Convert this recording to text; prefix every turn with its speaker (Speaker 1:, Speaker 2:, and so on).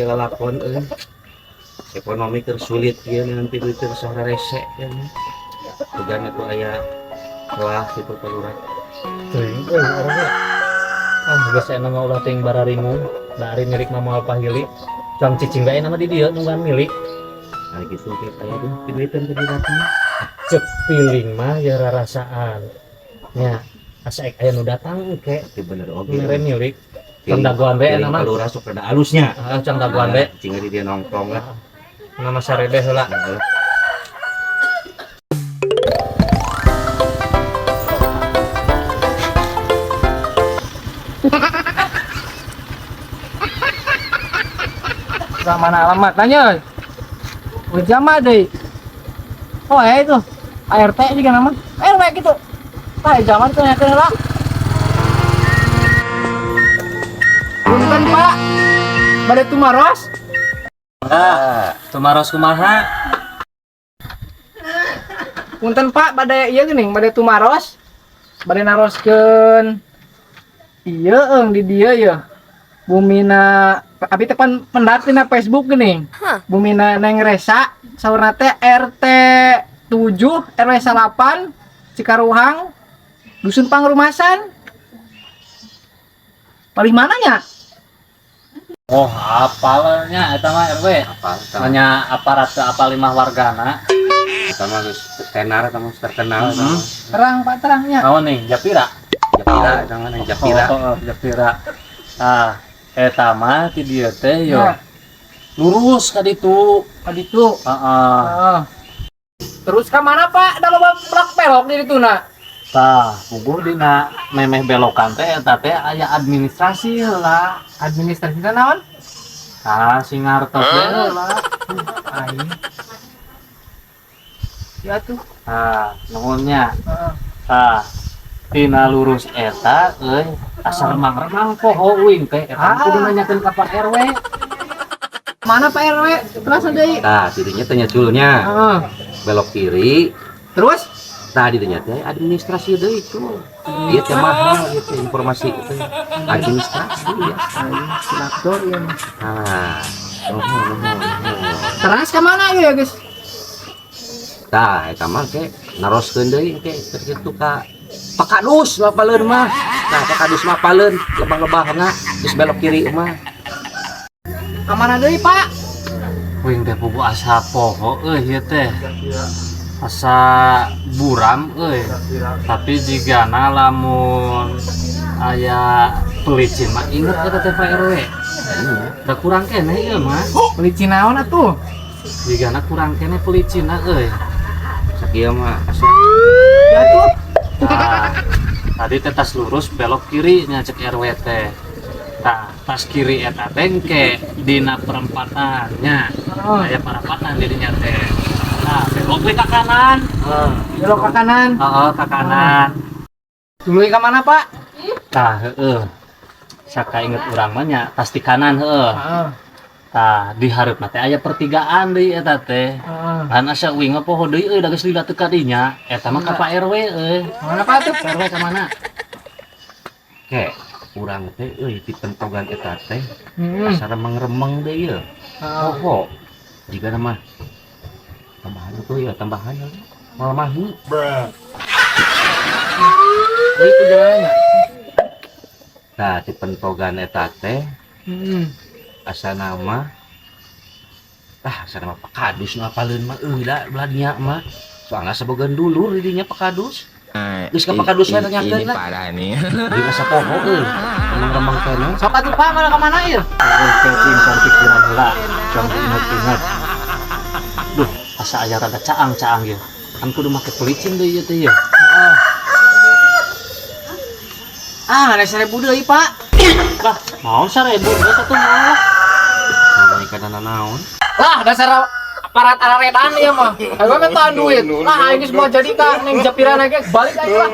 Speaker 1: ieu lalakon ekonomi tersulit ieu nanti duit teu saha rese kan. Tugan itu aya kelah gitu pelurat.
Speaker 2: Teuing orangnya. Geus nama ulah teuing bararingung, da ari milik Mama Alpahili. Cang cicing bae nama di dieu nunggan milik.
Speaker 1: Nah gitu kayak tuh duitan tadi datang.
Speaker 2: Cek piling mah ya rarasaan. Nya asa aya nu datang ke
Speaker 1: Tapi bener oge.
Speaker 2: mere milik. Cang dagoan bae nama.
Speaker 1: Kalau rasuk rada alusnya.
Speaker 2: Heeh, cang dagoan bae.
Speaker 1: Cing di dia nongkrong lah.
Speaker 2: Nama sarede heula.
Speaker 3: Sa mana alamat nanya? Ujama deh. Oh itu ART juga nama. RW gitu. Tah zaman itu yang kena lah. Punten Pak. Bade tumaros.
Speaker 2: Tumaros kumaha?
Speaker 3: Punten Pak bade ieu geuning bade tumaros. Bade naroskeun ieu di dieu ya. Bumina abi tepan pendat tina Facebook geuning. Bumina Neng Resa saurna teh RT 7 RW 8 Cikaruhang Dusun Pangrumasan. Paling mananya?
Speaker 2: Oh, apalnya eta mah RW.
Speaker 1: Apal
Speaker 2: Hanya aparat ke apal 5 wargana.
Speaker 1: eta mah geus tenar eta mah terkenal.
Speaker 3: Terang Pak terangnya.
Speaker 2: Naon nih, Japira?
Speaker 1: Japira eta mah Neng Japira.
Speaker 2: Oh, Japira. Ah, eta mah ti dieu teh yo.
Speaker 3: Ya.
Speaker 2: Lurus ka ditu.
Speaker 3: Kaditu.
Speaker 2: Heeh.
Speaker 3: Heeh. Terus ka mana Pak? Da loba pelok-pelok di dituna.
Speaker 2: Tah, puguh dina memeh belokan teh eta teh aya administrasi heula.
Speaker 3: Administrasinya naon?
Speaker 2: Ah, singartos teh heula.
Speaker 3: Aing. Ya tuh.
Speaker 2: Ah, nuhunnya.
Speaker 3: Heeh.
Speaker 2: Tah, tina lurus eta asa remang-remang poho uing teh eta kudu nanyakeun ka Pak RW.
Speaker 3: Mana Pak RW? Terus deui.
Speaker 1: Nah, tidinya tanya dulunya.
Speaker 3: Heeh.
Speaker 1: Belok kiri.
Speaker 3: Terus
Speaker 1: Tadi ternyata administrasi deui itu. Dia teh mahal gitu informasi itu. Administrasi ya.
Speaker 3: selaktor ya.
Speaker 1: Nah,
Speaker 3: Terus ke mana ya, guys?
Speaker 1: tah eta mah ke naroskeun deui ke kitu ka Pak Kadus bapaleun mah. Nah, Pak Kadus mah paleun lebah-lebahna geus belok kiri mah.
Speaker 3: Ka mana deui, Pak?
Speaker 2: Uing teh puguh asa poho ieu teh. Asa buram tapi jigana lamun aya pelicin mah inget eta teh Pak RW. Da kurang keneh ieu mah.
Speaker 3: Pelicin naon atuh?
Speaker 2: Jigana kurang keneh pelicina euy.
Speaker 1: Sakieu mah asa
Speaker 3: Ya tuh.
Speaker 2: Nah, tadi teh tas lurus belok kiri nya cek RW teh. Tah, tas kiri eta teh ke dina perempatannya. Aya perempatan di dinya teh. Nah, belok we ka kanan.
Speaker 3: Belok ke kanan.
Speaker 2: Heeh, ka kanan.
Speaker 3: Dulu ke mana, Pak?
Speaker 2: Tah, heeh. Saka inget urang mah nya tas di kanan heueuh.
Speaker 3: Heeh.
Speaker 2: Tah, di hareupna teh aya pertigaan deui eta teh.
Speaker 3: Heeh.
Speaker 2: Kan asa uing mah poho deui da geus lila teu ka dinya. Eta mah ka Pak RW
Speaker 3: Mana Pak tuh?
Speaker 2: Pak RW ka mana?
Speaker 1: ke urang teh euy di pentogan eta teh
Speaker 3: Hmm.
Speaker 1: asa remeng-remeng deui ye.
Speaker 3: Heeh.
Speaker 1: Poho. Jika nama tambahan tuh ya tambahan malah mahi.
Speaker 3: Itu jalannya.
Speaker 1: Nah, di pentogan eta teh
Speaker 3: Hmm.
Speaker 1: asa nama asa nama Pak Kadus nu apaleun mah da belania mah soalnya sabogan dulur di dinya Pak Kadus geus ka Pak Kadus we nanyakeun
Speaker 4: Ini
Speaker 1: lah
Speaker 4: parah nih.
Speaker 1: di asa poho remeng-remeng kana
Speaker 3: Sok atuh Pak, mana ke mana ieu?
Speaker 2: Cing cang pikiran heula. Cang inget-inget. Duh, asa aya rada caang-caang ieu. Kan kudu make pelicin deui ieu teh ieu.
Speaker 3: Heeh. Ah, ada 1000 deui, Pak.
Speaker 2: Lah, mau 1000 geus atuh mah.
Speaker 1: namanya kana naon
Speaker 3: Lah, dasar aparat araredan ieu mah. Ayo minta duit. Lah, ini semua jadi ka Neng Japira lagi balik aja lah.